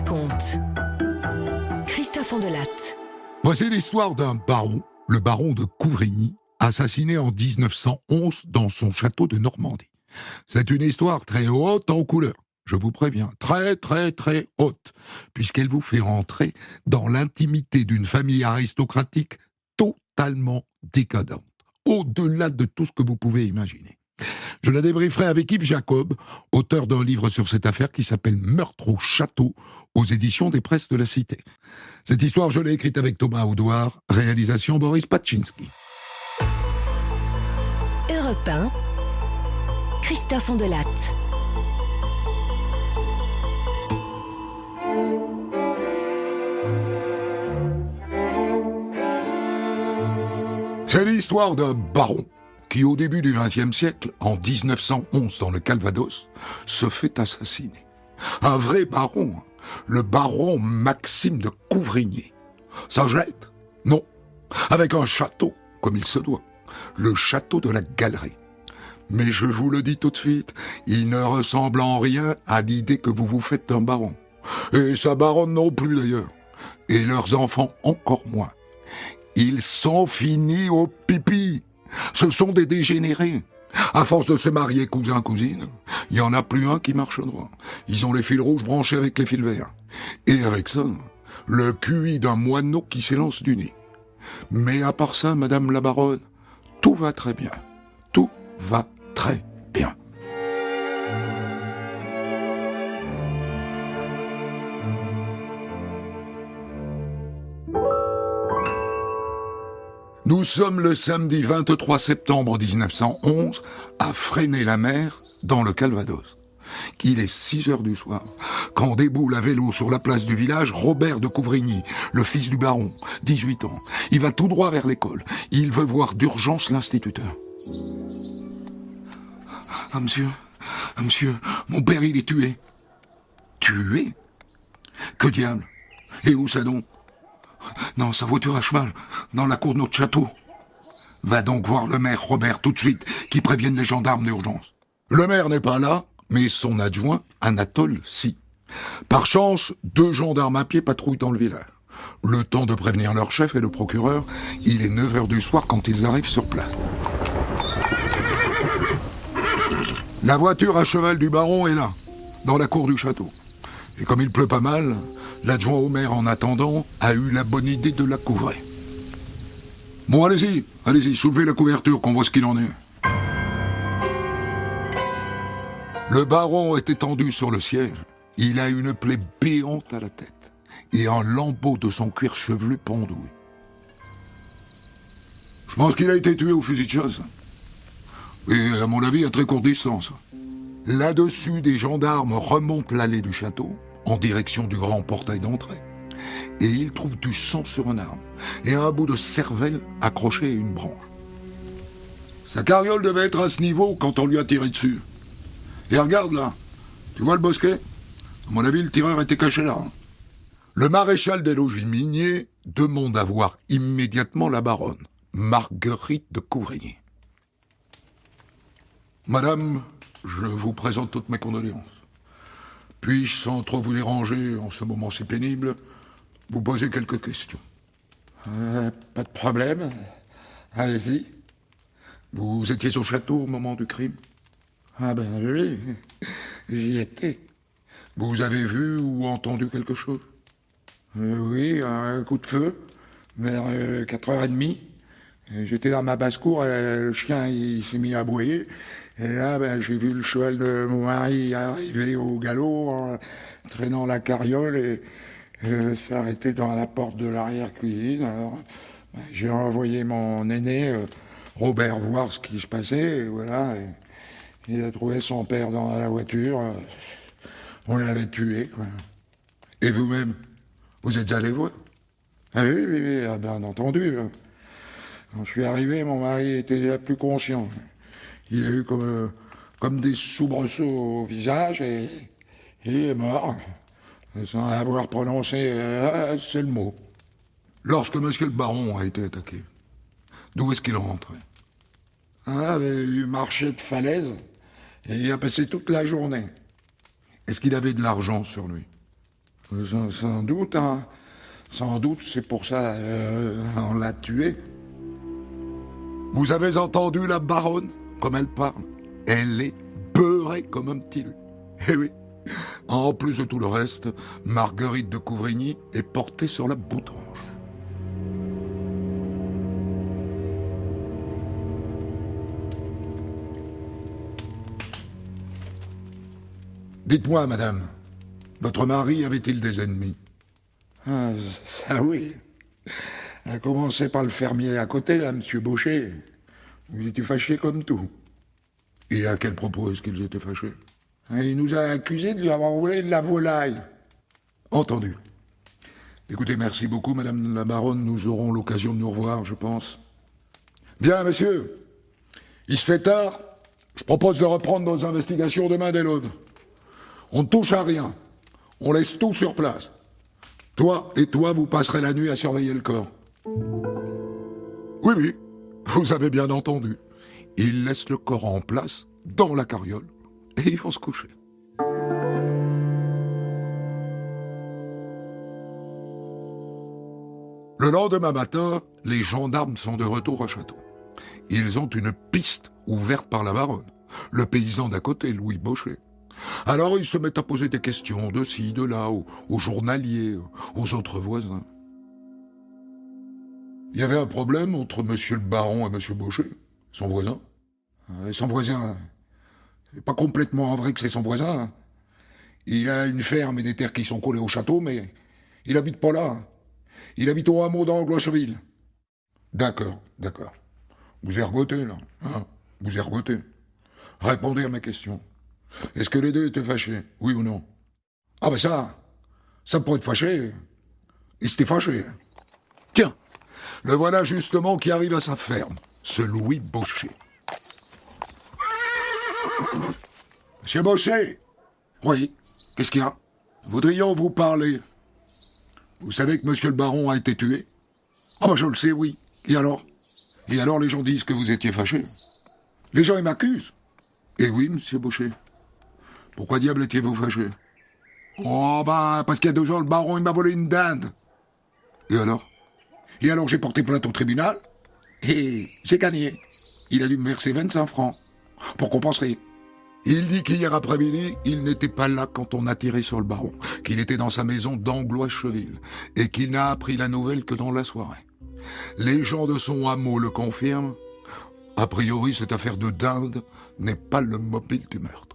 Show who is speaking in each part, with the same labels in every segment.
Speaker 1: raconte. Christophe Ondelatte.
Speaker 2: Voici l'histoire d'un baron, le baron de Couvrigny, assassiné en 1911 dans son château de Normandie. C'est une histoire très haute en couleur, je vous préviens, très très très haute, puisqu'elle vous fait entrer dans l'intimité d'une famille aristocratique totalement décadente, au-delà de tout ce que vous pouvez imaginer. Je la débrieferai avec Yves Jacob, auteur d'un livre sur cette affaire qui s'appelle Meurtre au château, aux éditions des Presses de la Cité. Cette histoire, je l'ai écrite avec Thomas Audouard, réalisation Boris Patchinski.
Speaker 1: Europe 1, Christophe Ondelatte.
Speaker 2: C'est l'histoire d'un baron qui, au début du XXe siècle, en 1911 dans le Calvados, se fait assassiner. Un vrai baron, le baron Maxime de Couvrigny. Ça jette? Non. Avec un château, comme il se doit. Le château de la Galerie. Mais je vous le dis tout de suite, il ne ressemble en rien à l'idée que vous vous faites d'un baron. Et sa baronne non plus d'ailleurs. Et leurs enfants encore moins. Ils sont finis au pipi. Ce sont des dégénérés. À force de se marier cousin-cousine, il n'y en a plus un qui marche droit. Ils ont les fils rouges branchés avec les fils verts. Et avec ça, le QI d'un moineau qui s'élance du nez. Mais à part ça, Madame la Baronne, tout va très bien. Tout va très bien. Nous sommes le samedi 23 septembre 1911 à Fresnay-la-Mer, dans le Calvados. Il est 6 heures du soir, quand déboule à vélo sur la place du village Robert de Couvrigny, le fils du baron, 18 ans. Il va tout droit vers l'école. Il veut voir d'urgence l'instituteur. Ah, monsieur, mon père il est tué. Tué? Que diable? Et où ça donc? Dans sa voiture à cheval, dans la cour de notre château. Va donc voir le maire Robert tout de suite, qui prévienne les gendarmes d'urgence. Le maire n'est pas là, mais son adjoint, Anatole, si. Par chance, 2 gendarmes à pied patrouillent dans le village. Le temps de prévenir leur chef et le procureur, il est 9 heures du soir quand ils arrivent sur place. La voiture à cheval du baron est là, dans la cour du château. Et comme il pleut pas mal, l'adjoint au maire, en attendant, a eu la bonne idée de la couvrir. Bon, allez-y, soulevez la couverture, qu'on voit ce qu'il en est. Le baron est étendu sur le siège. Il a une plaie béante à la tête et un lambeau de son cuir chevelu pendouille. Je pense qu'il a été tué au fusil de chasse. Et à mon avis, à très courte distance. Là-dessus, des gendarmes remontent l'allée du château, en direction du grand portail d'entrée. Et ils trouvent du sang sur un arbre, et un bout de cervelle accroché à une branche. Sa carriole devait être à ce niveau quand on lui a tiré dessus. Et regarde là, tu vois le bosquet? À mon avis, le tireur était caché là. Le maréchal des logis miniers demande à voir immédiatement la baronne, Marguerite de Couvrigny. Madame, je vous présente toutes mes condoléances. Puis-je, sans trop vous déranger en ce moment si pénible, vous poser quelques questions?
Speaker 3: Pas de problème. Allez-y.
Speaker 2: Vous étiez au château au moment du crime?
Speaker 3: Ah ben oui, j'y étais.
Speaker 2: Vous avez vu ou entendu quelque chose?
Speaker 3: Oui, un coup de feu, vers 4h30. J'étais dans ma basse-cour, le chien il s'est mis à aboyer. Et là, j'ai vu le cheval de mon mari arriver au galop, en traînant la carriole et s'arrêter dans la porte de l'arrière-cuisine. Alors, j'ai envoyé mon aîné, Robert, voir ce qui se passait. Et voilà, et il a trouvé son père dans la voiture. On l'avait tué, quoi.
Speaker 2: Et vous-même, vous êtes allé voir?
Speaker 3: Ah oui, bien entendu. Quand je suis arrivé, mon mari était déjà plus conscient. Il a eu comme des soubresauts au visage et il est mort, sans avoir prononcé un seul mot.
Speaker 2: Lorsque monsieur le baron a été attaqué, d'où est-ce qu'il rentrait?
Speaker 3: Il marchait de falaise et il a passé toute la journée.
Speaker 2: Est-ce qu'il avait de l'argent sur lui?
Speaker 3: Sans doute, hein. Sans doute, c'est pour ça on l'a tué.
Speaker 2: Vous avez entendu la baronne, comme elle parle? Elle est beurrée comme un petit loup. Eh oui. En plus de tout le reste, Marguerite de Couvrigny est portée sur la boutrange. Dites-moi, madame, votre mari avait-il des ennemis?
Speaker 3: Ah, ça oui. A commencé par le fermier à côté, là, monsieur Baucher. Vous étiez fâché comme tout.
Speaker 2: Et à quel propos est-ce qu'ils étaient fâchés?
Speaker 3: Il nous a accusés de lui avoir volé de la volaille.
Speaker 2: Entendu. Écoutez, merci beaucoup, madame la baronne. Nous aurons l'occasion de nous revoir, je pense. Bien, messieurs. Il se fait tard. Je propose de reprendre nos investigations demain dès l'aube. On ne touche à rien. On laisse tout sur place. Toi et toi, vous passerez la nuit à surveiller le corps. Oui, oui, vous avez bien entendu. Ils laissent le corps en place, dans la carriole, et ils vont se coucher. Le lendemain matin, les gendarmes sont de retour au château. Ils ont une piste ouverte par la baronne, le paysan d'à côté, Louis Baucher. Alors ils se mettent à poser des questions de ci, de là, aux journaliers, aux autres voisins. Il y avait un problème entre monsieur le baron et monsieur Baucher, son voisin. Son voisin, c'est pas complètement vrai que c'est son voisin. Hein. Il a une ferme et des terres qui sont collées au château, mais il habite pas là. Il habite au hameau d'Angloiseville. D'accord, d'accord. Vous ergotez, là. Hein, vous ergotez. Répondez à ma question. Est-ce que les deux étaient fâchés, oui ou non? Ah ben ça pourrait être fâché. Ils étaient fâchés. Tiens, le voilà justement qui arrive à sa ferme, ce Louis Baucher. Monsieur Baucher? Oui, qu'est-ce qu'il y a? Voudrions vous parler. Vous savez que monsieur le baron a été tué? Ah ben je le sais, oui. Et alors? Et alors les gens disent que vous étiez fâché? Les gens ils m'accusent. Eh oui, monsieur Baucher. Pourquoi diable étiez-vous fâché? Oh ben, parce qu'il y a 2 jours, le baron il m'a volé une dinde. Et alors? Et alors j'ai porté plainte au tribunal, et j'ai gagné. Il a dû me verser 25 francs, pour compenser. Il dit qu'hier après-midi, il n'était pas là quand on a tiré sur le baron, qu'il était dans sa maison d'Anglois-Cheville, et qu'il n'a appris la nouvelle que dans la soirée. Les gens de son hameau le confirment. A priori, cette affaire de dinde n'est pas le mobile du meurtre.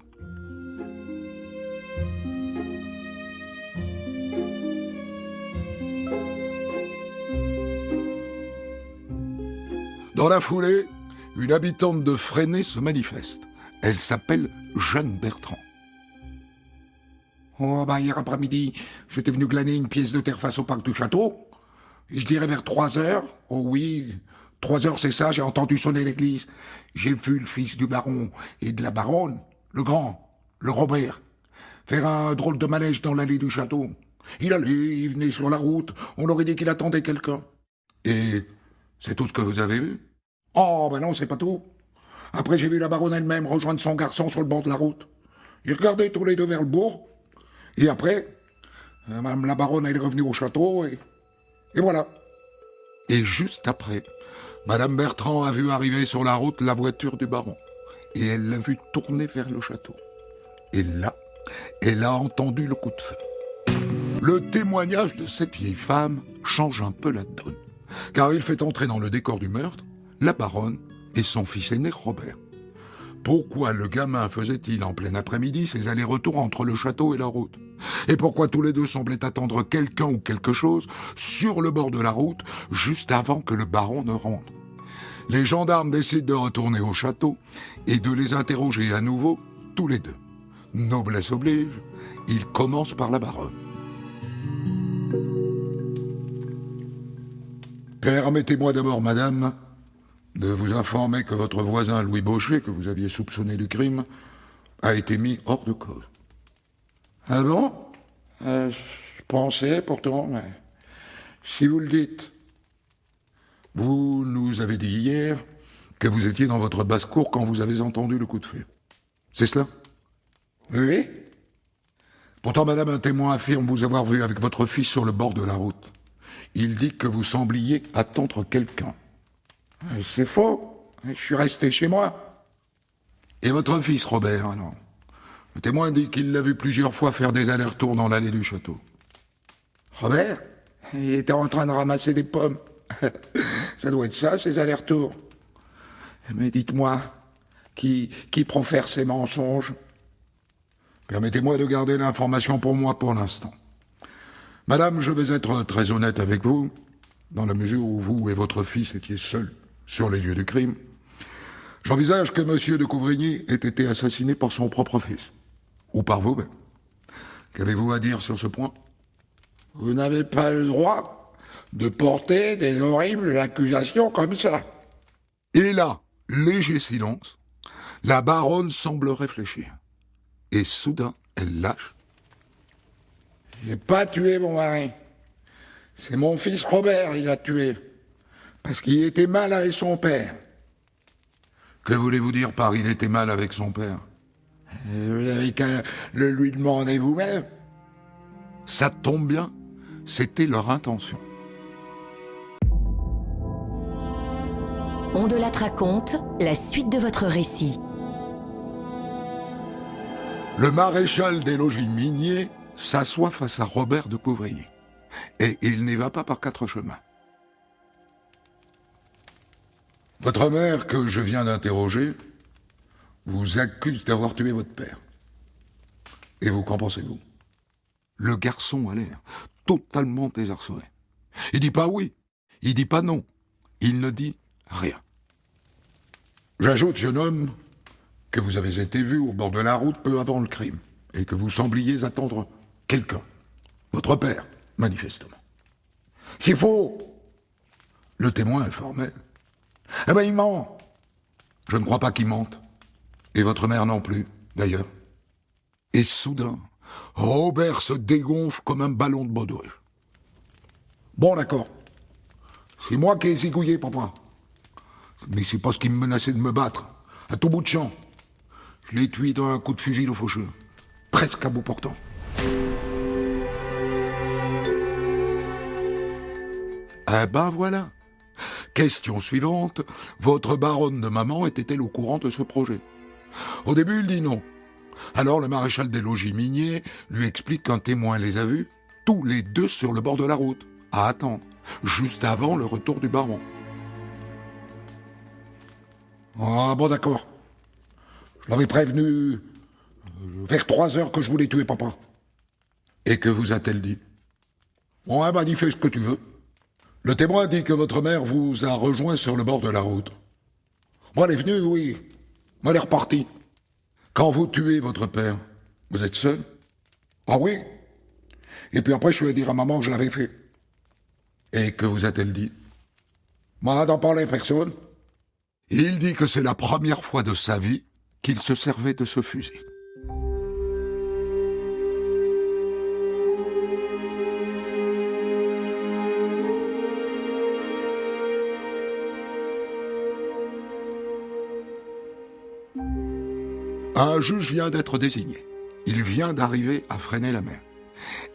Speaker 2: Dans la foulée, une habitante de Fresnay se manifeste. Elle s'appelle Jeanne Bertrand. Oh, ben hier après-midi, j'étais venu glaner une pièce de terre face au parc du château. Et je dirais vers 3 heures. Oh oui, 3 heures c'est ça, j'ai entendu sonner l'église. J'ai vu le fils du baron et de la baronne, le grand, le Robert, faire un drôle de manège dans l'allée du château. Il allait, il venait sur la route, on aurait dit qu'il attendait quelqu'un. Et c'est tout ce que vous avez vu? Oh, ben non, c'est pas tout. Après, j'ai vu la baronne elle-même rejoindre son garçon sur le bord de la route. Ils regardaient tous les deux vers le bourg. Et après, madame la baronne, elle est revenue au château et voilà. Et juste après, madame Bertrand a vu arriver sur la route la voiture du baron. Et elle l'a vu tourner vers le château. Et là, elle a entendu le coup de feu. Le témoignage de cette vieille femme change un peu la donne. Car il fait entrer dans le décor du meurtre la baronne et son fils aîné Robert. Pourquoi le gamin faisait-il en plein après-midi ses allers-retours entre le château et la route? Et pourquoi tous les deux semblaient attendre quelqu'un ou quelque chose sur le bord de la route juste avant que le baron ne rentre? Les gendarmes décident de retourner au château et de les interroger à nouveau tous les deux. Noblesse oblige, ils commencent par la baronne. Permettez-moi d'abord, madame, de vous informer que votre voisin Louis Baucher, que vous aviez soupçonné du crime, a été mis hors de cause. Ah bon? Je pensais pourtant, mais si vous le dites. Vous nous avez dit hier que vous étiez dans votre basse-cour quand vous avez entendu le coup de feu. C'est cela? Oui. Pourtant, madame, un témoin affirme vous avoir vu avec votre fils sur le bord de la route. Il dit que vous sembliez attendre quelqu'un.
Speaker 3: C'est faux. Je suis resté chez moi.
Speaker 2: Et votre fils, Robert, alors? Le témoin dit qu'il l'a vu plusieurs fois faire des allers-retours dans l'allée du château.
Speaker 3: Robert, il était en train de ramasser des pommes. Ça doit être ça, ces allers-retours. Mais dites-moi, qui profère ces mensonges?
Speaker 2: Permettez-moi de garder l'information pour moi pour l'instant. Madame, je vais être très honnête avec vous, dans la mesure où vous et votre fils étiez seuls sur les lieux du crime. J'envisage que M. de Couvrigny ait été assassiné par son propre fils, ou par vous-même. Qu'avez-vous à dire sur ce point?
Speaker 3: Vous n'avez pas le droit de porter des horribles accusations comme ça.
Speaker 2: Et là, léger silence, la baronne semble réfléchir. Et soudain, elle lâche.
Speaker 3: J'ai pas tué mon mari. C'est mon fils Robert, il l'a tué. Parce qu'il était mal avec son père.
Speaker 2: Que voulez-vous dire par il était mal avec son père?
Speaker 3: Vous n'avez qu'à le lui demander vous-même.
Speaker 2: Ça tombe bien, c'était leur intention.
Speaker 1: On de Latte raconte la suite de votre récit.
Speaker 2: Le maréchal des logis miniers s'assoit face à Robert de Couvrigny. Et il n'y va pas par 4 chemins. Votre mère, que je viens d'interroger, vous accuse d'avoir tué votre père. Et vous, qu'en pensez-vous? Le garçon a l'air totalement désarçonné. Il dit pas oui, il dit pas non, il ne dit rien. J'ajoute, jeune homme, que vous avez été vu au bord de la route peu avant le crime, et que vous sembliez attendre quelqu'un. Votre père, manifestement.
Speaker 3: C'est faux.
Speaker 2: Le témoin est formel. Eh ben, il ment. Je ne crois pas qu'il mente. Et votre mère non plus, d'ailleurs. Et soudain, Robert se dégonfle comme un ballon de baudruche. Bon, d'accord. C'est moi qui ai zigouillé, papa. Mais c'est parce qu'il me menaçait de me battre, à tout bout de champ. Je l'ai tué d'un coup de fusil au faucheur, presque à bout portant. Eh ben voilà. Question suivante, votre baronne de maman était-elle au courant de ce projet? Au début, il dit non. Alors le maréchal des logis miniers lui explique qu'un témoin les a vus, tous les deux sur le bord de la route, à attendre, juste avant le retour du baron.
Speaker 3: Ah bon, d'accord. Je l'avais prévenu vers 3 heures que je voulais tuer papa.
Speaker 2: Et que vous a-t-elle dit?
Speaker 3: Bon, elle m'a dit fais ce que tu veux.
Speaker 2: Le témoin dit que votre mère vous a rejoint sur le bord de la route.
Speaker 3: Moi, elle est venue, oui. Moi, elle est repartie.
Speaker 2: Quand vous tuez votre père, vous êtes seul?
Speaker 3: Ah oui. Et puis après, je lui ai dit à maman que je l'avais fait.
Speaker 2: Et que vous a-t-elle dit?
Speaker 3: Moi, d'en parler à personne.
Speaker 2: Il dit que c'est la première fois de sa vie qu'il se servait de ce fusil. Un juge vient d'être désigné. Il vient d'arriver à Fresnay-la-Mer.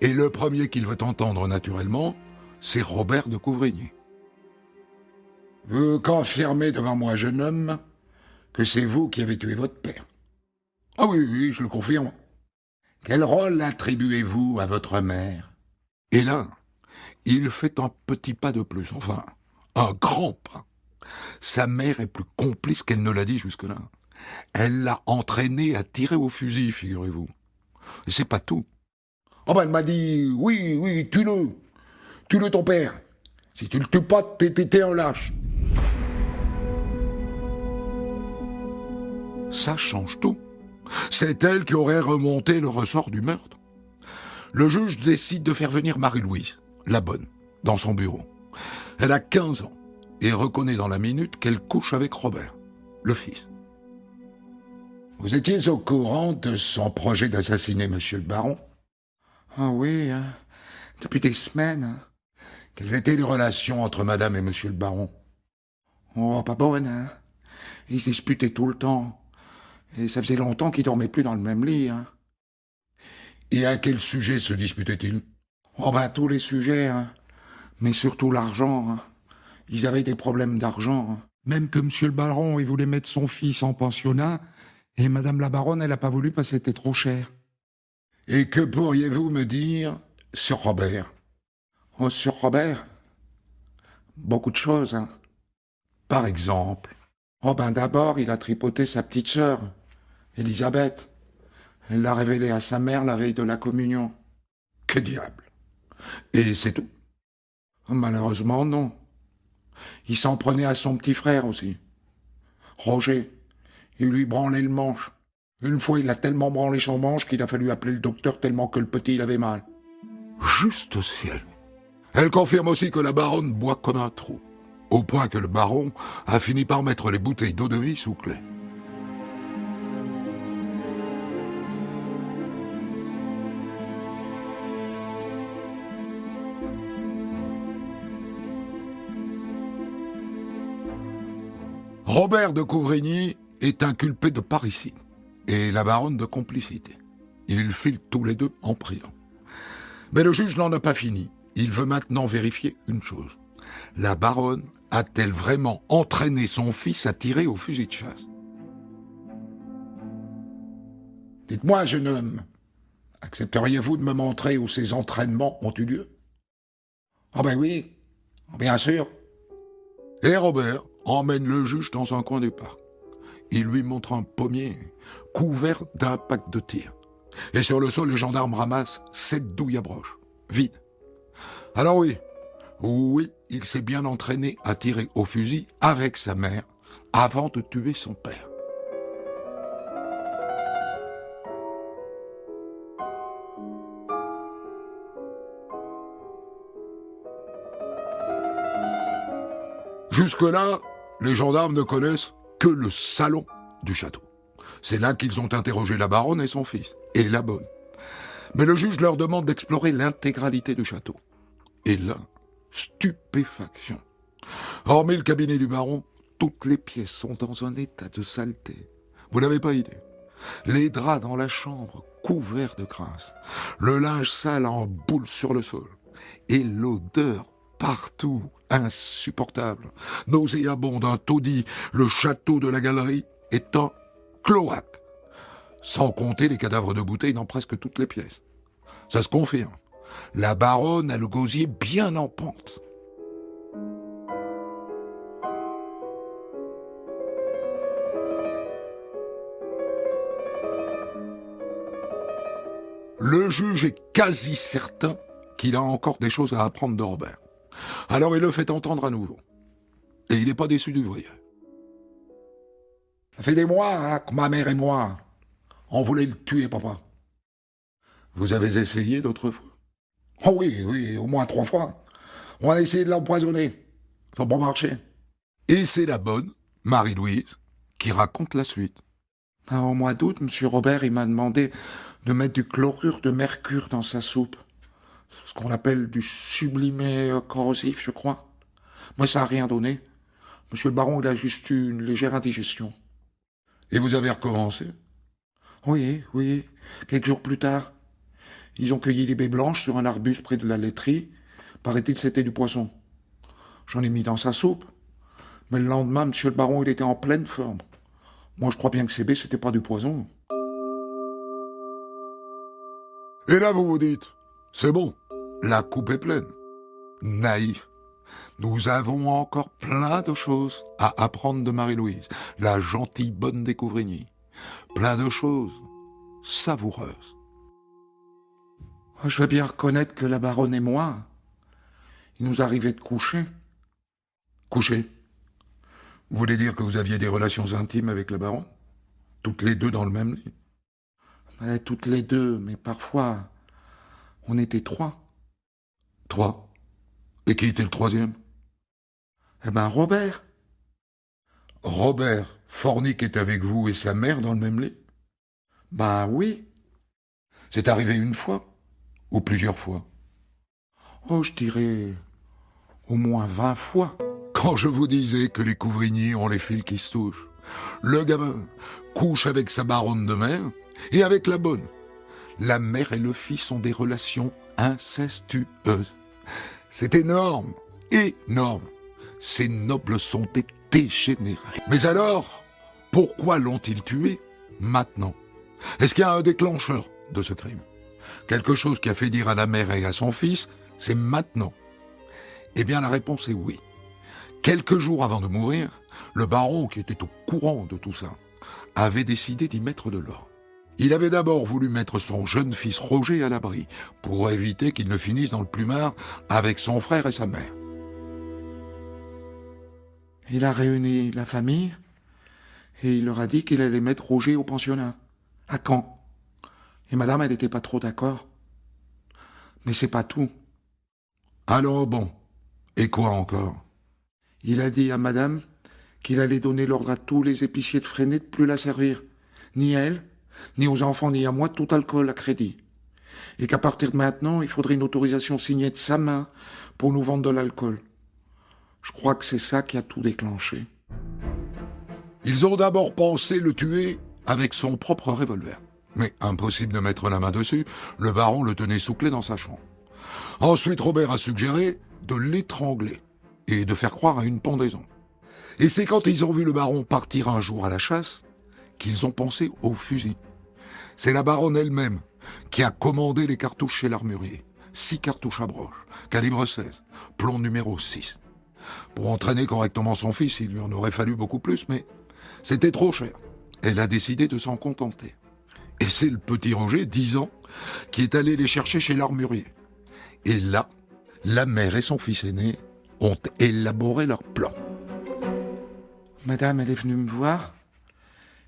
Speaker 2: Et le premier qu'il veut entendre naturellement, c'est Robert de Couvrigny.
Speaker 3: Vous confirmez devant moi, jeune homme, que c'est vous qui avez tué votre père?
Speaker 2: Ah oui, oui, je le confirme.
Speaker 3: Quel rôle attribuez-vous à votre mère?
Speaker 2: Et là, il fait un petit pas de plus, enfin, un grand pas. Sa mère est plus complice qu'elle ne l'a dit jusque-là. Elle l'a entraîné à tirer au fusil, figurez-vous. Et c'est pas tout.
Speaker 3: Oh ben, elle m'a dit, oui, oui, tue-le. Tue-le ton père. Si tu le tues pas, t'es un lâche.
Speaker 2: Ça change tout. C'est elle qui aurait remonté le ressort du meurtre. Le juge décide de faire venir Marie-Louise, la bonne, dans son bureau. Elle a 15 ans et reconnaît dans la minute qu'elle couche avec Robert, le fils.
Speaker 3: Vous étiez au courant de son projet d'assassiner monsieur le baron?
Speaker 2: Ah oui, hein, depuis des semaines. Hein. Quelles étaient les relations entre madame et monsieur le baron?
Speaker 3: Oh, pas bonne, hein. Ils se disputaient tout le temps. Et ça faisait longtemps qu'ils dormaient plus dans le même lit, hein.
Speaker 2: Et à quel sujet se disputait-il?
Speaker 3: Oh ben tous les sujets, hein. Mais surtout l'argent. Hein. Ils avaient des problèmes d'argent. Hein. Même que monsieur le baron, il voulait mettre son fils en pensionnat, et madame la baronne, elle n'a pas voulu parce que c'était trop cher.
Speaker 2: Et que pourriez-vous me dire sur Robert?
Speaker 3: Oh, sur Robert? Beaucoup de choses, hein.
Speaker 2: Par exemple?
Speaker 3: Oh ben d'abord, il a tripoté sa petite sœur, Élisabeth. Elle l'a révélé à sa mère la veille de la communion.
Speaker 2: Que diable? Et c'est tout?
Speaker 3: Malheureusement, non. Il s'en prenait à son petit frère aussi. Roger. Il lui branlait le manche. Une fois, il a tellement branlé son manche qu'il a fallu appeler le docteur tellement que le petit, il avait mal.
Speaker 2: Juste au ciel. Elle confirme aussi que la baronne boit comme un trou, au point que le baron a fini par mettre les bouteilles d'eau-de-vie sous clé. Robert de Couvrigny est inculpé de parricide et la baronne de complicité. Ils filent tous les deux en prison. Mais le juge n'en a pas fini. Il veut maintenant vérifier une chose. La baronne a-t-elle vraiment entraîné son fils à tirer au fusil de chasse?
Speaker 3: Dites-moi, jeune homme, accepteriez-vous de me montrer où ces entraînements ont eu lieu? Ah ben oui, bien sûr.
Speaker 2: Et Robert emmène le juge dans un coin du parc. Il lui montre un pommier couvert d'impacts de tir. Et sur le sol, les gendarmes ramassent 7 douilles à broche, vides. Alors oui, il s'est bien entraîné à tirer au fusil avec sa mère avant de tuer son père. Jusque-là, les gendarmes ne connaissent que le salon du château. C'est là qu'ils ont interrogé la baronne et son fils, et la bonne. Mais le juge leur demande d'explorer l'intégralité du château. Et là, stupéfaction. Hormis le cabinet du baron, toutes les pièces sont dans un état de saleté. Vous n'avez pas idée. Les draps dans la chambre couverts de crasse, le linge sale en boule sur le sol, et l'odeur partout, insupportable. Nauséabonde, un taudis, le château de la galerie est un cloaque. Sans compter les cadavres de bouteilles dans presque toutes les pièces. Ça se confirme. La baronne a le gosier bien en pente. Le juge est quasi certain qu'il a encore des choses à apprendre de Robert. Alors il le fait entendre à nouveau. Et il n'est pas déçu du voyage.
Speaker 3: Ça fait des mois hein, que ma mère et moi, on voulait le tuer, papa.
Speaker 2: Vous avez essayé d'autres fois?
Speaker 3: Oh oui, au moins 3 fois. On a essayé de l'empoisonner. Ça n'a pas marché.
Speaker 2: Et c'est la bonne, Marie-Louise, qui raconte la suite.
Speaker 3: Au mois d'août, M. Robert il m'a demandé de mettre du chlorure de mercure dans sa soupe. Ce qu'on appelle du sublimé corrosif, je crois. Moi, ça n'a rien donné. Monsieur le baron, il a juste eu une légère indigestion.
Speaker 2: Et vous avez recommencé?
Speaker 3: Oui. Quelques jours plus tard, ils ont cueilli des baies blanches sur un arbuste près de la laiterie. Paraît-il, c'était du poisson. J'en ai mis dans sa soupe. Mais le lendemain, monsieur le baron, il était en pleine forme. Moi, je crois bien que ces baies, c'était pas du poison.
Speaker 2: Et là, vous vous dites, c'est bon, la coupe est pleine. Naïf. Nous avons encore plein de choses à apprendre de Marie-Louise, la gentille bonne des Couvrigny. Plein de choses savoureuses.
Speaker 3: Je veux bien reconnaître que la baronne et moi, il nous arrivait de coucher.
Speaker 2: Coucher? Vous voulez dire que vous aviez des relations intimes avec la baronne? Toutes les deux dans le même lit?
Speaker 3: Toutes les deux, mais parfois, on était 3.
Speaker 2: 3? Et qui était le troisième?
Speaker 3: Robert.
Speaker 2: Robert fornique avec vous et sa mère dans le même lit?
Speaker 3: Oui.
Speaker 2: C'est arrivé une fois? Ou plusieurs fois?
Speaker 3: Oh, je dirais au moins 20 fois.
Speaker 2: Quand je vous disais que les Couvrigny ont les fils qui se touchent, le gamin couche avec sa baronne de mère et avec la bonne. la mère et le fils ont des relations incestueuses. C'est énorme, énorme. Ces nobles sont des dégénérés. Mais alors, pourquoi l'ont-ils tué maintenant? Est-ce qu'il y a un déclencheur de ce crime? Quelque chose qui a fait dire à la mère et à son fils, c'est maintenant. Eh bien, la réponse est oui. Quelques jours avant de mourir, le baron, qui était au courant de tout ça, avait décidé d'y mettre de l'ordre. Il avait d'abord voulu mettre son jeune fils Roger à l'abri, pour éviter qu'il ne finisse dans le plumard avec son frère et sa mère.
Speaker 3: Il a réuni la famille et il leur a dit qu'il allait mettre Roger au pensionnat. À Caen. Et madame, elle n'était pas trop d'accord. Mais c'est pas tout.
Speaker 2: Alors bon, et quoi encore?
Speaker 3: Il a dit à madame qu'il allait donner l'ordre à tous les épiciers de Fresnay de plus la servir. Ni elle, ni aux enfants, ni à moi, tout alcool à crédit. Et qu'à partir de maintenant, il faudrait une autorisation signée de sa main pour nous vendre de l'alcool. Je crois que c'est ça qui a tout déclenché.
Speaker 2: Ils ont d'abord pensé le tuer avec son propre revolver. Mais impossible de mettre la main dessus, le baron le tenait sous clé dans sa chambre. Ensuite, Robert a suggéré de l'étrangler et de faire croire à une pendaison. Et c'est quand ils ont vu le baron partir un jour à la chasse qu'ils ont pensé au fusil. C'est la baronne elle-même qui a commandé les cartouches chez l'armurier. 6 cartouches à broche, calibre 16, plomb numéro 6. Pour entraîner correctement son fils, il lui en aurait fallu beaucoup plus, mais c'était trop cher. Elle a décidé de s'en contenter. Et c'est le petit Roger, 10 ans, qui est allé les chercher chez l'armurier. Et là, la mère et son fils aîné ont élaboré leur plan.
Speaker 3: Madame, elle est venue me voir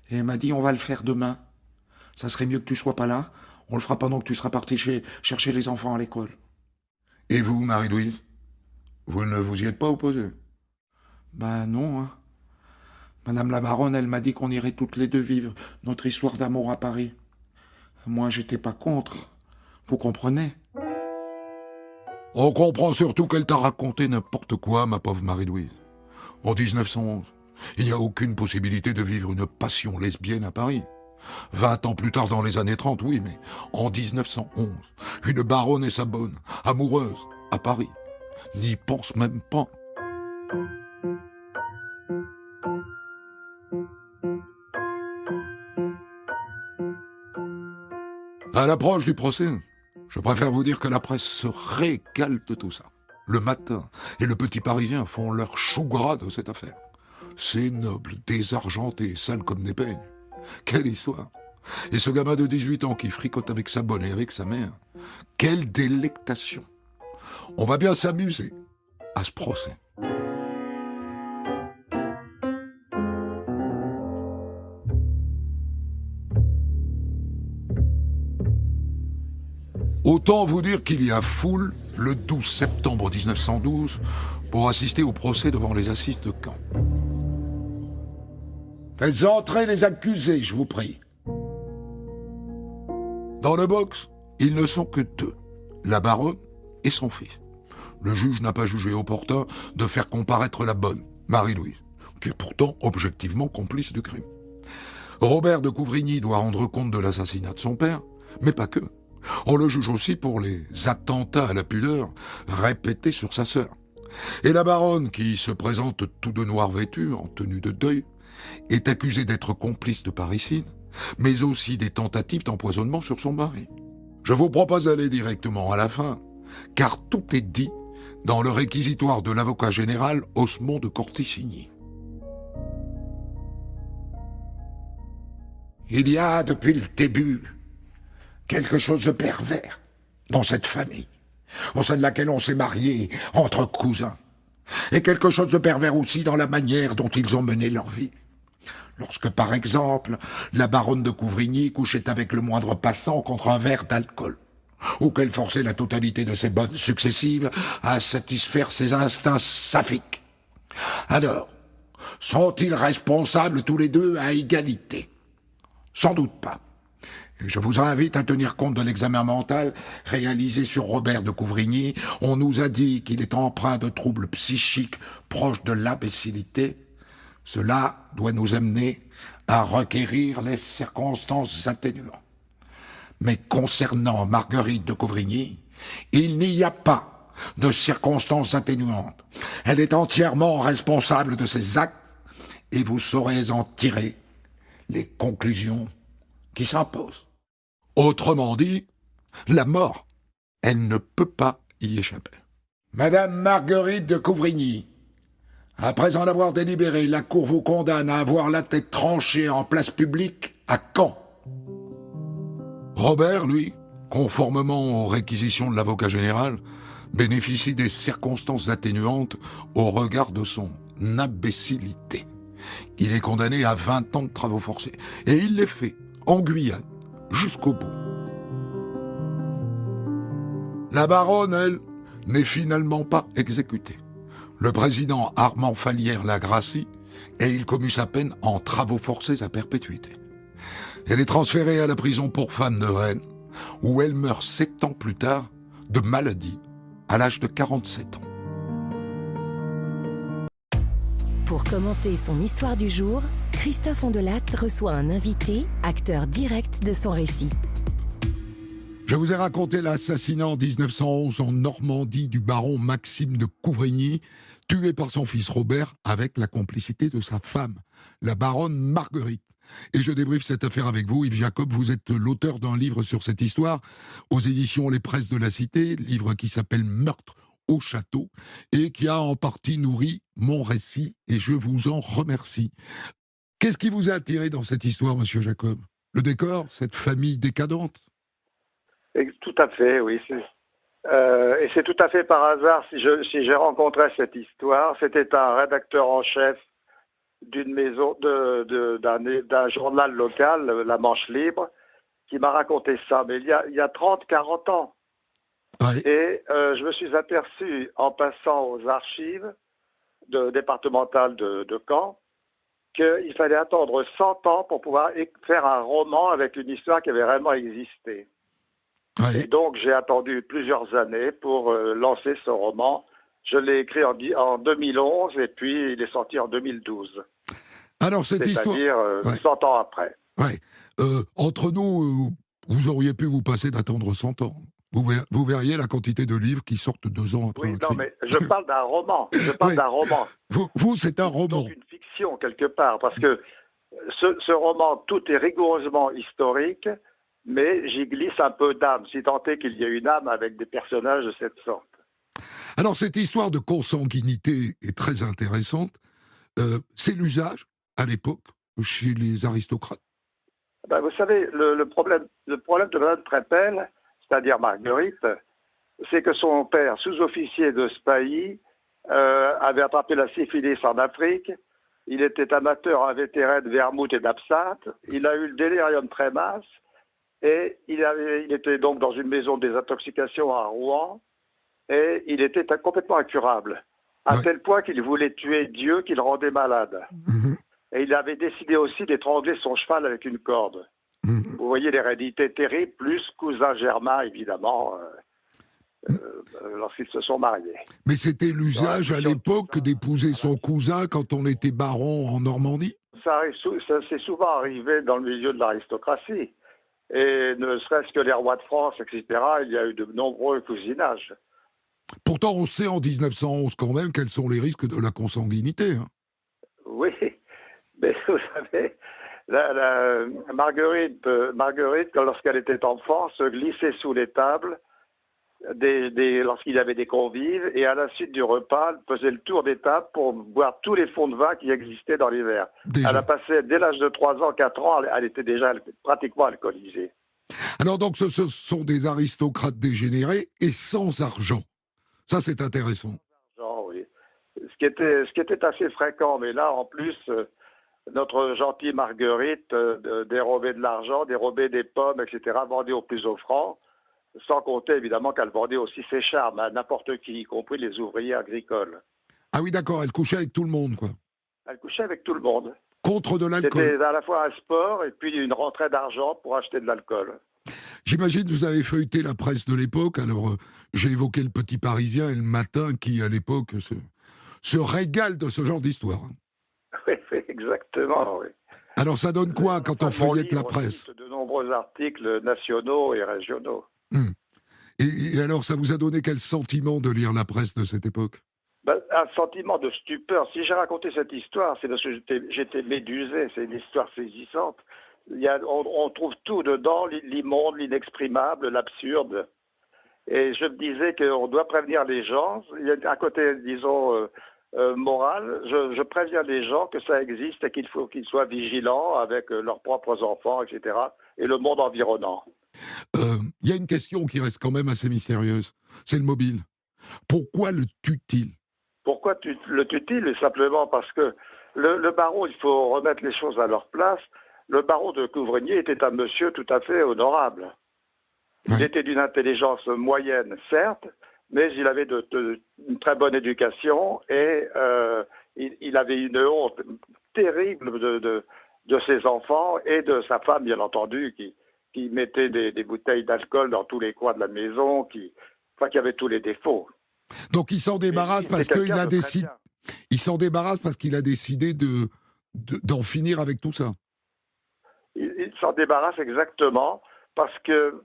Speaker 3: et elle m'a dit on va le faire demain. Ça serait mieux que tu sois pas là. On le fera pendant que tu seras parti chercher les enfants à l'école.
Speaker 2: Et vous, Marie-Louise? Vous ne vous y êtes pas opposée?
Speaker 3: Ben non, hein. Madame la baronne, elle m'a dit qu'on irait toutes les deux vivre notre histoire d'amour à Paris. Moi, j'étais pas contre. Vous comprenez?
Speaker 2: On comprend surtout qu'elle t'a raconté n'importe quoi, ma pauvre Marie-Louise. En 1911, il n'y a aucune possibilité de vivre une passion lesbienne à Paris. 20 ans plus tard, dans les années 30, oui, mais en 1911, une baronne et sa bonne, amoureuse, à Paris, n'y pense même pas. À l'approche du procès, je préfère vous dire que la presse se régale de tout ça. Le Matin et le Petit Parisien font leur chou gras de cette affaire. C'est noble, désargenté, sale comme des peignes. Quelle histoire! Et ce gamin de 18 ans qui fricote avec sa bonne et avec sa mère, quelle délectation! On va bien s'amuser à ce procès. Autant vous dire qu'il y a foule le 12 septembre 1912 pour assister au procès devant les assises de Caen. Faites entrer les accusés, je vous prie. Dans le box, ils ne sont que 2, la baronne et son fils. Le juge n'a pas jugé opportun de faire comparaître la bonne, Marie-Louise, qui est pourtant objectivement complice du crime. Robert de Couvrigny doit rendre compte de l'assassinat de son père, mais pas que. On le juge aussi pour les attentats à la pudeur répétés sur sa sœur. Et la baronne, qui se présente tout de noir vêtue, en tenue de deuil, est accusée d'être complice de parricide, mais aussi des tentatives d'empoisonnement sur son mari. Je vous propose d'aller directement à la fin, car tout est dit dans le réquisitoire de l'avocat général Osmond de Corticigny.
Speaker 4: Il y a, depuis le début, quelque chose de pervers dans cette famille, au sein de laquelle on s'est marié entre cousins, et quelque chose de pervers aussi dans la manière dont ils ont mené leur vie. Lorsque, par exemple, la baronne de Couvrigny couchait avec le moindre passant contre un verre d'alcool, ou qu'elle forçait la totalité de ses bonnes successives à satisfaire ses instincts saphiques. Alors, sont-ils responsables tous les deux à égalité? Sans doute pas. Et je vous invite à tenir compte de l'examen mental réalisé sur Robert de Couvrigny. On nous a dit qu'il est empreint de troubles psychiques proches de l'imbécilité. Cela doit nous amener à requérir les circonstances atténuantes. Mais concernant Marguerite de Couvrigny, il n'y a pas de circonstances atténuantes. Elle est entièrement responsable de ses actes et vous saurez en tirer les conclusions qui s'imposent.
Speaker 2: Autrement dit, la mort, elle ne peut pas y échapper.
Speaker 4: Madame Marguerite de Couvrigny, après en avoir délibéré, la Cour vous condamne à avoir la tête tranchée en place publique à Caen.
Speaker 2: Robert, lui, conformément aux réquisitions de l'avocat général, bénéficie des circonstances atténuantes au regard de son imbécilité. Il est condamné à 20 ans de travaux forcés. Et il les fait, en Guyane, jusqu'au bout. La baronne, elle, n'est finalement pas exécutée. Le président Armand Fallière la gracie et il commue sa peine en travaux forcés à perpétuité. Elle est transférée à la prison pour femmes de Rennes, où elle meurt 7 ans plus tard de maladie, à l'âge de 47 ans.
Speaker 1: Pour commenter son histoire du jour, Christophe Ondelat reçoit un invité, acteur direct de son récit.
Speaker 2: Je vous ai raconté l'assassinat en 1911 en Normandie du baron Maxime de Couvrigny, tué par son fils Robert avec la complicité de sa femme, la baronne Marguerite. Et je débriefe cette affaire avec vous. Yves Jacob, vous êtes l'auteur d'un livre sur cette histoire aux éditions Les Presses de la Cité, livre qui s'appelle Meurtre au château et qui a en partie nourri mon récit et je vous en remercie. Qu'est-ce qui vous a attiré dans cette histoire, monsieur Jacob? Le décor, cette famille décadente?
Speaker 5: Tout à fait, oui. Et c'est tout à fait par hasard si j'ai rencontré cette histoire. C'était un rédacteur en chef d'une maison, d'un journal local, La Manche Libre, qui m'a raconté ça, mais il y a 30-40 ans.
Speaker 2: Ouais.
Speaker 5: Et je me suis aperçu, en passant aux archives départementales de Caen, qu'il fallait attendre 100 ans pour pouvoir faire un roman avec une histoire qui avait vraiment existé.
Speaker 2: Ouais.
Speaker 5: Et donc, j'ai attendu plusieurs années pour lancer ce roman. Je l'ai écrit en 2011 et puis il est sorti en 2012.
Speaker 2: Alors, cette histoire...
Speaker 5: C'est-à-dire 100 ans après.
Speaker 2: Ouais. Entre nous, vous auriez pu vous passer d'attendre 100 ans. Vous verriez la quantité de livres qui sortent 2 ans après
Speaker 5: Oui,
Speaker 2: un
Speaker 5: non,
Speaker 2: crime.
Speaker 5: mais je parle d'un roman. Je parle
Speaker 2: Oui.
Speaker 5: d'un roman.
Speaker 2: Vous, c'est un roman.
Speaker 5: Donc une fiction, quelque part. Parce que ce roman, tout est rigoureusement historique, mais j'y glisse un peu d'âme, si tant est qu'il y a une âme avec des personnages de cette sorte.
Speaker 2: Alors, cette histoire de consanguinité est très intéressante. C'est l'usage, à l'époque, chez les aristocrates.
Speaker 5: Ben, vous savez, le problème de Mme Trépel, c'est-à-dire Marguerite, c'est que son père, sous-officier de Spahis, avait attrapé la syphilis en Afrique. Il était amateur invétéré de vermouth et d'absinthe. Il a eu le délirium tremens. Et il était donc dans une maison de désintoxication à Rouen. Et il était complètement incurable. À tel point qu'il voulait tuer Dieu qui le rendait malade.
Speaker 2: Mhm.
Speaker 5: Et il avait décidé aussi d'étrangler son cheval avec une corde.
Speaker 2: Mhm.
Speaker 5: Vous voyez l'hérédité terrible, plus cousin germain, évidemment, lorsqu'ils se sont mariés.
Speaker 2: Mais c'était l'usage à l'époque d'épouser son cousin quand on était baron en Normandie?
Speaker 5: Ça c'est souvent arrivé dans le milieu de l'aristocratie. Et ne serait-ce que les rois de France, etc., il y a eu de nombreux cousinages.
Speaker 2: Pourtant, on sait en 1911 quand même quels sont les risques de la consanguinité. Hein.
Speaker 5: Oui, mais vous savez, Marguerite, lorsqu'elle était enfant, se glissait sous les tables lorsqu'il y avait des convives, et à la suite du repas, elle faisait le tour des tables pour boire tous les fonds de vin qui existaient dans les verres.
Speaker 2: Déjà.
Speaker 5: Elle a passé, dès l'âge de 3 ans, 4 ans, elle était déjà pratiquement alcoolisée.
Speaker 2: Alors donc, ce sont des aristocrates dégénérés et sans argent. Ça, c'est intéressant.
Speaker 5: Genre, oui. Ce qui était assez fréquent, mais là, en plus, notre gentille Marguerite dérobait de l'argent, dérobait des pommes, etc., vendait au plus offrant, sans compter évidemment qu'elle vendait aussi ses charmes à n'importe qui, y compris les ouvriers agricoles.
Speaker 2: Ah oui, d'accord, elle couchait avec tout le monde, quoi.
Speaker 5: Elle couchait avec tout le monde.
Speaker 2: Contre de l'alcool.
Speaker 5: C'était à la fois un sport et puis une rentrée d'argent pour acheter de l'alcool.
Speaker 2: J'imagine que vous avez feuilleté la presse de l'époque. Alors, j'ai évoqué le Petit Parisien et le Matin qui, à l'époque, se régale de ce genre d'histoire.
Speaker 5: Oui, exactement, oui.
Speaker 2: Alors, ça donne quoi quand on feuillette la
Speaker 5: Mon livre
Speaker 2: presse?
Speaker 5: cite nombreux articles nationaux et régionaux.
Speaker 2: Hmm. Et alors, ça vous a donné quel sentiment de lire la presse de cette époque?
Speaker 5: Ben, un sentiment de stupeur. Si j'ai raconté cette histoire, c'est parce que j'étais médusé. C'est une histoire saisissante. On trouve tout dedans, l'immonde, l'inexprimable, l'absurde. Et je me disais qu'on doit prévenir les gens. Il y a un côté, disons, moral. Je préviens les gens que ça existe et qu'il faut qu'ils soient vigilants avec leurs propres enfants, etc. et le monde environnant.
Speaker 2: Il y a une question qui reste quand même assez mystérieuse. C'est le mobile. Pourquoi le tue-t-il?
Speaker 5: Pourquoi le tue-t-il? Simplement parce que le baron, il faut remettre les choses à leur place. Le baron de Couvrigny était un monsieur tout à fait honorable. Il
Speaker 2: Oui.
Speaker 5: était d'une intelligence moyenne, certes, mais il avait une très bonne éducation et il avait une honte terrible de ses enfants et de sa femme, bien entendu, qui mettait des bouteilles d'alcool dans tous les coins de la maison, qui avait tous les défauts.
Speaker 2: Donc il s'en débarrasse
Speaker 5: C'est
Speaker 2: parce
Speaker 5: quelqu'un
Speaker 2: qu'il a
Speaker 5: de très
Speaker 2: décidé.
Speaker 5: bien.
Speaker 2: Il s'en débarrasse parce qu'il a décidé d'en finir avec tout ça.
Speaker 5: Il s'en débarrasse exactement parce que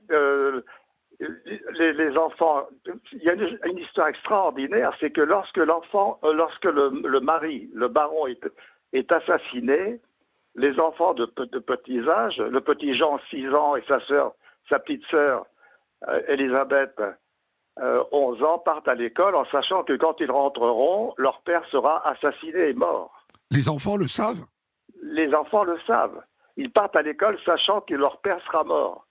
Speaker 5: les enfants. Il y a une histoire extraordinaire, c'est que lorsque le mari, le baron, est assassiné, les enfants de petits âges, le petit Jean, 6 ans, et sa petite sœur, Elisabeth, 11 ans, partent à l'école en sachant que quand ils rentreront, leur père sera assassiné et mort.
Speaker 2: Les enfants le savent.
Speaker 5: Les enfants le savent. Ils partent à l'école sachant que leur père sera mort.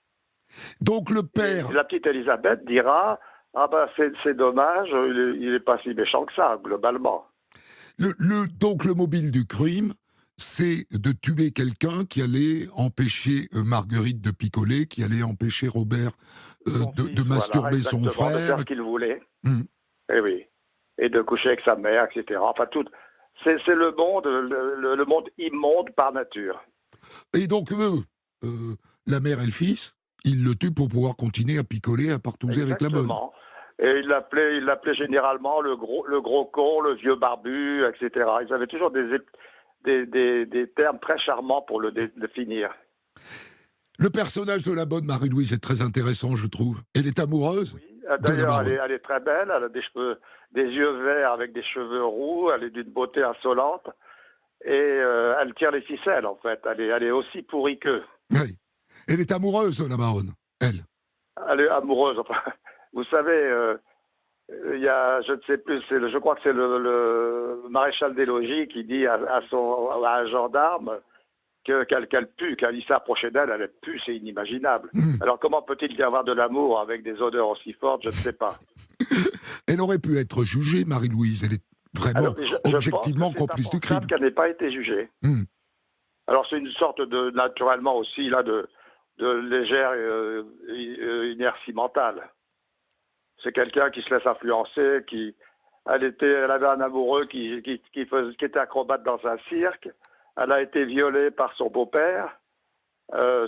Speaker 2: Donc le père.
Speaker 5: Et la petite Elisabeth dira « Ah ben c'est dommage, il n'est pas si méchant que ça, globalement. »
Speaker 2: Donc le mobile du crime, c'est de tuer quelqu'un qui allait empêcher Marguerite de picoler, qui allait empêcher Robert de masturber
Speaker 5: voilà,
Speaker 2: son
Speaker 5: de
Speaker 2: frère.
Speaker 5: faire ce qu'il voulait.
Speaker 2: Hmm.
Speaker 5: Et oui. Et de coucher avec sa mère, etc. Enfin, tout. C'est le monde immonde par nature.
Speaker 2: Et donc la mère et le fils, ils le tuent pour pouvoir continuer à picoler, à partouzer avec la bonne.
Speaker 5: Exactement. Et il l'appelait généralement le gros con, le vieux barbu, etc. Ils avaient toujours des termes très charmants pour le définir.
Speaker 2: Le personnage de la bonne Marie-Louise est très intéressant, je trouve. Elle est amoureuse
Speaker 5: Oui.
Speaker 2: de la
Speaker 5: D'ailleurs,
Speaker 2: baronne.
Speaker 5: elle est très belle. Elle a des yeux verts avec des cheveux roux. Elle est d'une beauté insolente. Et elle tire les ficelles, en fait. Elle est aussi pourrie qu'eux.
Speaker 2: Oui. Elle est amoureuse de la baronne, elle.
Speaker 5: Elle est amoureuse. Enfin, vous savez, il y a, je ne sais plus, je crois que c'est le maréchal des logis qui dit à un gendarme qu'elle pue, qu'elle s'approchait d'elle, elle pue, c'est inimaginable. Alors comment peut-il y avoir de l'amour avec des odeurs aussi fortes, je ne sais pas.
Speaker 2: Elle aurait pu être jugée, Marie-Louise. Elle est vraiment,
Speaker 5: Alors, je
Speaker 2: objectivement,
Speaker 5: pense que c'est
Speaker 2: complice du
Speaker 5: impensable
Speaker 2: crime.
Speaker 5: qu'elle n'ait pas été jugée. Alors c'est une sorte de, naturellement aussi, là, de légère inertie mentale. C'est quelqu'un qui se laisse influencer, elle avait un amoureux qui était acrobate dans un cirque. Elle a été violée par son beau-père,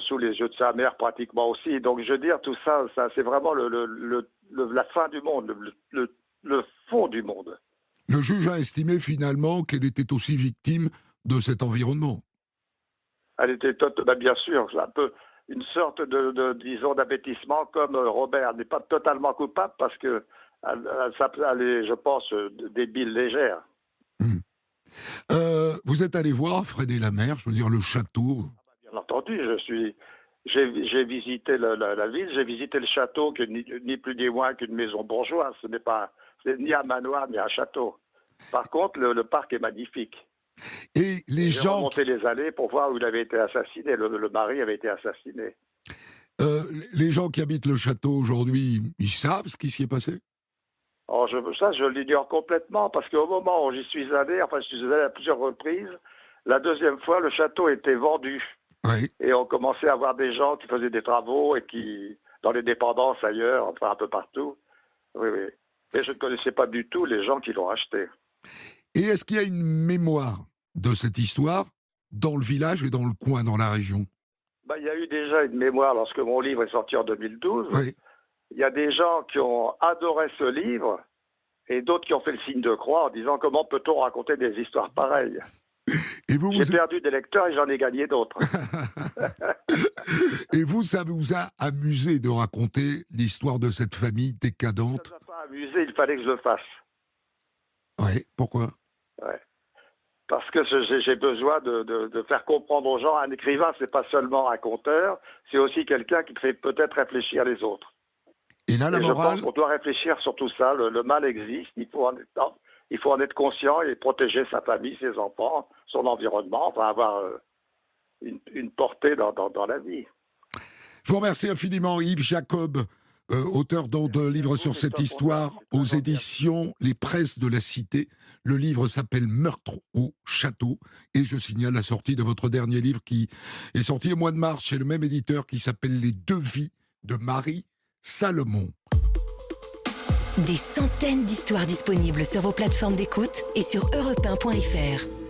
Speaker 5: sous les yeux de sa mère pratiquement aussi. Donc je veux dire, tout ça c'est vraiment la fin du monde, le fond du monde.
Speaker 2: Le juge a estimé finalement qu'elle était aussi victime de cet environnement.
Speaker 5: Elle était bien sûr, c'est un peu une sorte disons, d'abêtissement, comme Robert n'est pas totalement coupable parce que elle est, je pense, débile légère.
Speaker 2: Vous êtes allé voir Fred et la mer, je veux dire le château.
Speaker 5: Bien entendu, j'ai visité la ville, j'ai visité le château, que ni plus ni moins qu'une maison bourgeoise. C'est ni un manoir ni un château. Par contre, le parc est magnifique.
Speaker 2: Et les
Speaker 5: J'ai
Speaker 2: gens.
Speaker 5: remonté les allées pour voir où il avait été assassiné. Le mari avait été assassiné.
Speaker 2: Les gens qui habitent le château aujourd'hui, ils savent ce qui s'y est passé?
Speaker 5: Alors je l'ignore complètement parce qu'au moment où j'y suis allé, enfin je suis allé à plusieurs reprises, la deuxième fois, le château était vendu.
Speaker 2: Oui.
Speaker 5: Et on commençait à voir des gens qui faisaient des travaux et qui, dans les dépendances ailleurs, enfin un peu partout. Oui, oui. Et je ne connaissais pas du tout les gens qui l'ont acheté.
Speaker 2: Et est-ce qu'il y a une mémoire de cette histoire dans le village et dans le coin, dans la région?
Speaker 5: Il y a eu déjà une mémoire lorsque mon livre est sorti en 2012.
Speaker 2: Oui.
Speaker 5: Il y a des gens qui ont adoré ce livre et d'autres qui ont fait le signe de croix en disant comment peut-on raconter des histoires pareilles.
Speaker 2: Et vous,
Speaker 5: J'ai perdu des lecteurs et j'en ai gagné d'autres.
Speaker 2: Et vous, ça vous a amusé de raconter l'histoire de cette famille décadente?
Speaker 5: Ça ne m'a pas amusé, il fallait que je le fasse.
Speaker 2: Oui, pourquoi?
Speaker 5: Ouais. Parce que j'ai besoin de faire comprendre aux gens, un écrivain, c'est pas seulement un conteur, c'est aussi quelqu'un qui fait peut-être réfléchir les autres.
Speaker 2: Et là, la
Speaker 5: Et je
Speaker 2: morale?
Speaker 5: pense qu'on doit réfléchir sur tout ça. Le mal existe, il faut en être conscient et protéger sa famille, ses enfants, son environnement, enfin avoir une portée dans la vie.
Speaker 2: Je vous remercie infiniment, Yves Jacob, auteur d'un livre sur cette histoire aux éditions Les Presses de la Cité. Le livre s'appelle Meurtre au château. Et je signale la sortie de votre dernier livre qui est sorti au mois de mars chez le même éditeur, qui s'appelle Les Deux Vies de Marie Salomon.
Speaker 1: Des centaines d'histoires disponibles sur vos plateformes d'écoute et sur europe1.fr.